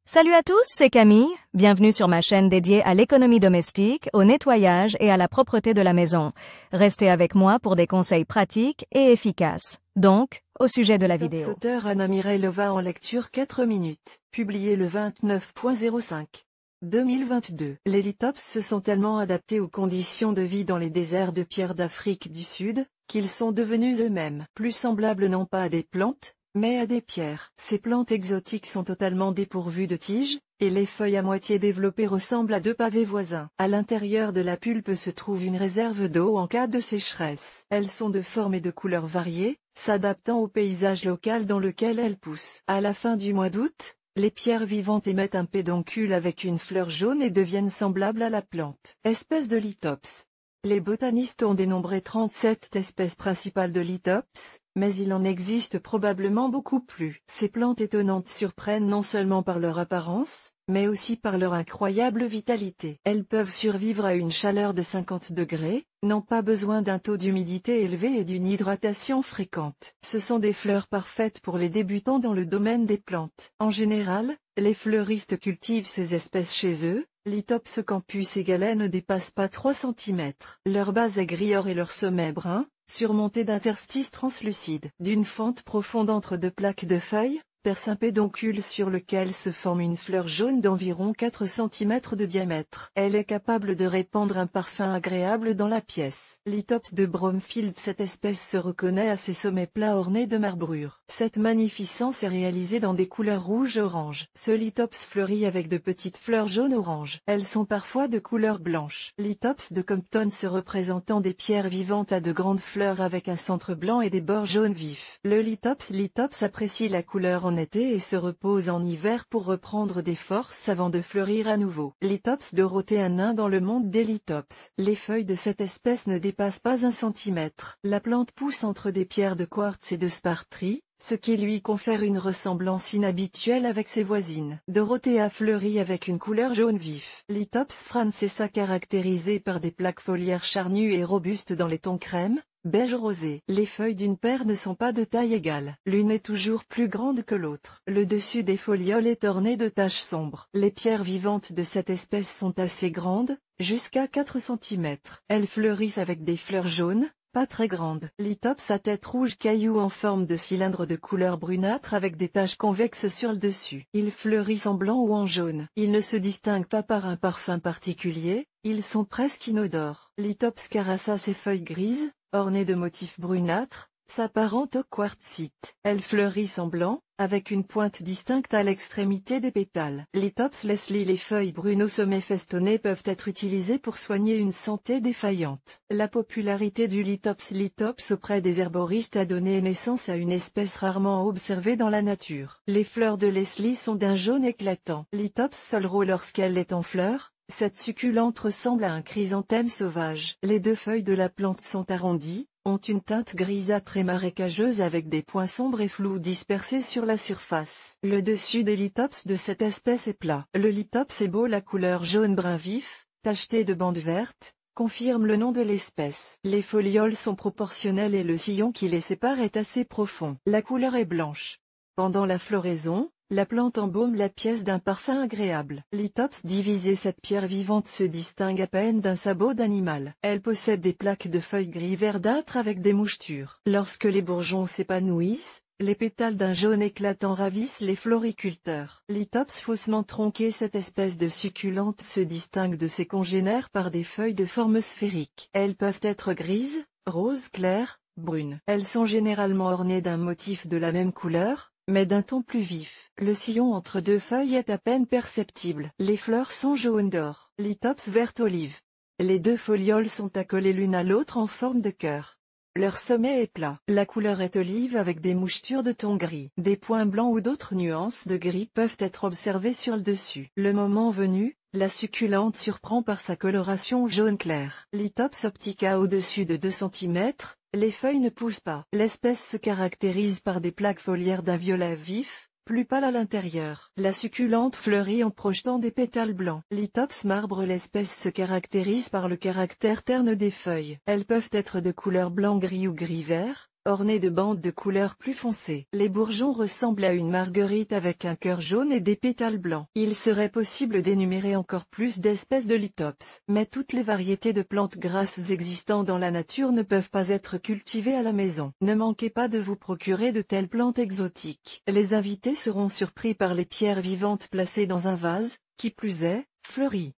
Salut à tous, c'est Camille. Bienvenue sur ma chaîne dédiée à l'économie domestique, au nettoyage et à la propreté de la maison. Restez avec moi pour des conseils pratiques et efficaces. Donc, au sujet de la vidéo. Auteur Anna Mirailova en lecture 4 minutes. Publié le 29.05. 2022. Les lithops se sont tellement adaptés aux conditions de vie dans les déserts de pierre d'Afrique du Sud, qu'ils sont devenus eux-mêmes plus semblables non pas à des plantes, mais à des pierres. Ces plantes exotiques sont totalement dépourvues de tiges, et les feuilles à moitié développées ressemblent à deux pavés voisins. À l'intérieur de la pulpe se trouve une réserve d'eau en cas de sécheresse. Elles sont de formes et de couleurs variées, s'adaptant au paysage local dans lequel elles poussent. À la fin du mois d'août, les pierres vivantes émettent un pédoncule avec une fleur jaune et deviennent semblables à la plante. Espèce de lithops. Les botanistes ont dénombré 37 espèces principales de lithops, mais il en existe probablement beaucoup plus. Ces plantes étonnantes surprennent non seulement par leur apparence, mais aussi par leur incroyable vitalité. Elles peuvent survivre à une chaleur de 50 degrés, n'ont pas besoin d'un taux d'humidité élevé et d'une hydratation fréquente. Ce sont des fleurs parfaites pour les débutants dans le domaine des plantes. En général, les fleuristes cultivent ces espèces chez eux. Lithops campus égalais ne dépassent pas 3 cm. Leur base est gris-or et leur sommet brun, surmonté d'interstices translucides. D'une fente profonde entre deux plaques de feuilles, perce un pédoncule sur lequel se forme une fleur jaune d'environ 4 cm de diamètre. Elle est capable de répandre un parfum agréable dans la pièce. Lithops de Bromfield. Cette espèce se reconnaît à ses sommets plats ornés de marbrures. Cette magnificence est réalisée dans des couleurs rouge-orange. Ce lithops fleurit avec de petites fleurs jaune-orange. Elles sont parfois de couleur blanche. Lithops de Compton se représentant des pierres vivantes à de grandes fleurs avec un centre blanc et des bords jaunes vifs. Le lithops apprécie la couleur en été et se repose en hiver pour reprendre des forces avant de fleurir à nouveau. Lithops Dorothée. Un nain dans le monde des lithops. Les feuilles de cette espèce ne dépassent pas 1 cm. La plante pousse entre des pierres de quartz et de sparterie, ce qui lui confère une ressemblance inhabituelle avec ses voisines. Dorothea fleurit avec une couleur jaune vif. Lithops francesa caractérisé par des plaques foliaires charnues et robustes dans les tons crème, beige rosé. Les feuilles d'une paire ne sont pas de taille égale. L'une est toujours plus grande que l'autre. Le dessus des folioles est orné de taches sombres. Les pierres vivantes de cette espèce sont assez grandes, jusqu'à 4 cm. Elles fleurissent avec des fleurs jaunes, pas très grandes. Lithops à tête rouge caillou en forme de cylindre de couleur brunâtre avec des taches convexes sur le dessus. Ils fleurissent en blanc ou en jaune. Ils ne se distinguent pas par un parfum particulier, ils sont presque inodores. Lithops carassas. Ses feuilles grises, ornées de motifs brunâtres, s'apparentent au quartzite. Elles fleurissent en blanc, avec une pointe distincte à l'extrémité des pétales. Lithops Leslie. Les feuilles brunes au sommet festonné peuvent être utilisées pour soigner une santé défaillante. La popularité du lithops auprès des herboristes a donné naissance à une espèce rarement observée dans la nature. Les fleurs de Leslie sont d'un jaune éclatant. Lithops Solro. Lorsqu'elle est en fleurs, cette succulente ressemble à un chrysanthème sauvage. Les deux feuilles de la plante sont arrondies, ont une teinte grisâtre et marécageuse avec des points sombres et flous dispersés sur la surface. Le dessus des lithops de cette espèce est plat. Le lithops est beau. La couleur jaune-brun vif, tachetée de bandes vertes, confirme le nom de l'espèce. Les folioles sont proportionnelles et le sillon qui les sépare est assez profond. La couleur est blanche. Pendant la floraison, la plante embaume la pièce d'un parfum agréable. Lithops divisé. Cette pierre vivante se distingue à peine d'un sabot d'animal. Elle possède des plaques de feuilles gris verdâtres avec des mouchetures. Lorsque les bourgeons s'épanouissent, les pétales d'un jaune éclatant ravissent les floriculteurs. Lithops faussement tronqué. Cette espèce de succulente se distingue de ses congénères par des feuilles de forme sphérique. Elles peuvent être grises, rose clair, brunes. Elles sont généralement ornées d'un motif de la même couleur, mais d'un ton plus vif. Le sillon entre deux feuilles est à peine perceptible. Les fleurs sont jaune d'or. Lithops vert olive. Les deux folioles sont accolées l'une à l'autre en forme de cœur. Leur sommet est plat. La couleur est olive avec des mouchetures de ton gris. Des points blancs ou d'autres nuances de gris peuvent être observées sur le dessus. Le moment venu, la succulente surprend par sa coloration jaune clair. Lithops optica. Au-dessus de 2 cm, les feuilles ne poussent pas. L'espèce se caractérise par des plaques foliaires d'un violet vif, plus pâle à l'intérieur. La succulente fleurit en projetant des pétales blancs. Lithops marbre. L'espèce se caractérise par le caractère terne des feuilles. Elles peuvent être de couleur blanc-gris ou gris-vert, ornées de bandes de couleur plus foncée. Les bourgeons ressemblent à une marguerite avec un cœur jaune et des pétales blancs. Il serait possible d'énumérer encore plus d'espèces de lithops. Mais toutes les variétés de plantes grasses existant dans la nature ne peuvent pas être cultivées à la maison. Ne manquez pas de vous procurer de telles plantes exotiques. Les invités seront surpris par les pierres vivantes placées dans un vase, qui plus est, fleuries.